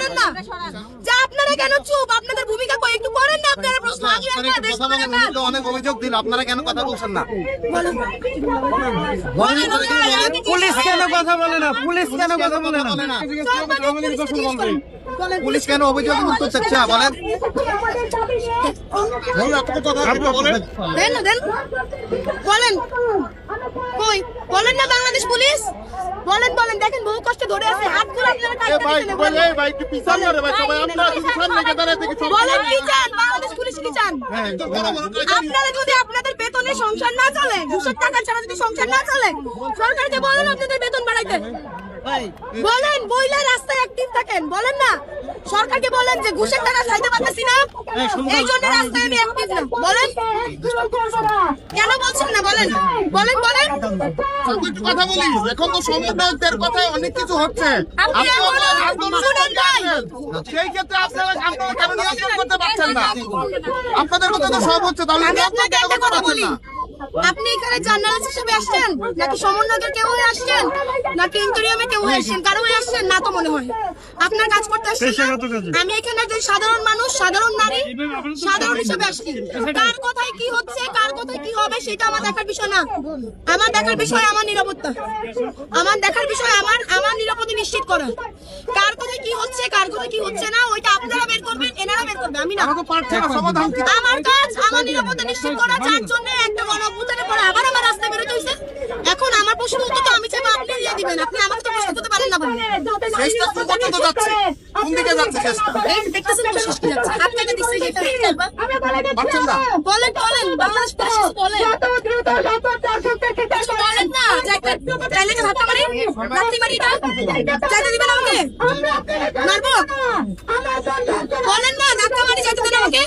বলেন না যে আপনারা কেন চুপ, আপনাদের ভূমিকা কই একটু করেন না, আপনারা প্রশ্ন আগে অনেক অভিযোগ দিন, আপনারা কেন কথা বলছেন না? পুলিশ কেন কথা বলে না? পুলিশ কেন কথা বলে না? পুলিশ কেন অভিযোগ উত্তর চাচ্ছে না বলেন? বলেন কই বলেন না বাংলাদেশ পুলিশ বলেন বলেন দেখেন বহু কষ্ট ধরে আছে হাতগুলো আপনারা বলেন কি চান বাংলাদেশ পুলিশ কি চান? আপনারা যদি আপনাদের বেতনে সংসার না চলে, ঘুষের টাকা ছাড়া যদি সংসার না চলে, সরকারকে বলেন আপনাদের বেতন বাড়াইতে। বলেন বইলা রাস্তায় অ্যাক্টিভ থাকেন, বলেন না সরকারকে বলেন যে ঘুষের টাকা খাইতে পারতেছি না, এই জন্য রাস্তায় আমি অ্যাক্টিভ না। বলেন কেন বলছেন না? বলেন বলেন বলেন কথা বলি। এখন তো সমন্বয়কদের কথায় অনেক কিছু হচ্ছে, সেই ক্ষেত্রে আপনারা কেন নিয়ন্ত্রণ করতে পারছেন না? আপনাদের কথা তো সব হচ্ছে, তাহলে কথা বলি। আপনি এখানে জার্নালিস্ট হিসেবে আসছেন নাকি সমন্বয়কের কেউ হয়ে আসছেন নাকি ইন্টেরিয়ামে কেউ হয়ে আসছেন, কারো হয়ে আসছেন না তো মনে হয় আপনার কাজ করতে আসছেন। আমি এখানে একজন সাধারণ মানুষ, সাধারণ নারী, সাধারণ হিসেবে আসছি। কার কথায় কি হচ্ছে, কার কথায় কি হবে সেটা আমার দেখার বিষয় না। আমার দেখার বিষয় আমার নিরাপত্তা, আমার দেখার বিষয় আমার নিরাপত্তা নিশ্চিত করা। কার কথায় কি হচ্ছে, কার কথায় কি হচ্ছে না ওইটা আপনারা বের করবেন, এনারা বের করবে, আমি না। আমার কাজ আমার নিরাপত্তা নিশ্চিত করা, যার জন্য একটা গণঅভ্যুত্থানের পরে আবার আমার রাস্তায় বেরোতে হয়েছে। এখন আমার প্রশ্ন উত্তর তো আমি চাইবো আপনি দিয়ে দিবেন, আপনি আমাকে তো প্রশ্ন করতে পারেন না। দেখতেছেন তো শেষ কি যাচ্ছে, আপনাকে দিচ্ছে যেটা বলেন বলেন বাংলাদেশ পুলিশ বলেন বলেন না চাইলে যে ধাক্কা মারি লাথি মারি চাইতে দিবেন আমাকে মারবো? বলেন না ধাক্কা মারি চাইতে দেন আমাকে,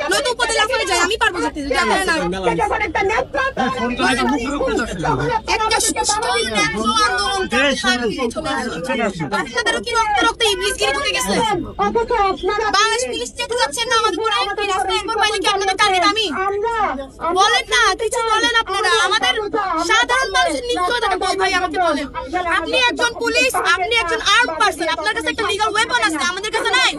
নয়তো উপরে লাফারে যায়, আমি পারবো যেতে যদি আপনারা না। একটা সুষ্ঠু ন্যায্য আন্দোলন আপনাদেরও কি রক্তে রক্তে ইবলিশগিরি ঢুকে গেছে? বাংলাদেশ পুলিশ যেতে যাচ্ছেন না আমাদের পুরো এই রাস্তায় একবার পাইলে কি আপনাদের টার্গেট আমি? বলেন না কিছু বলেন আপনারা, আমাদের সাধারণ মানুষের নিশ্চয়তা বল ভাই আমাকে বলেন। আপনি একজন পুলিশ, আপনি একজন আর্ম পারসন, আপনার কাছে একটা লিগ্যাল ওয়েপন আছে, আমাদের কাছে নাই।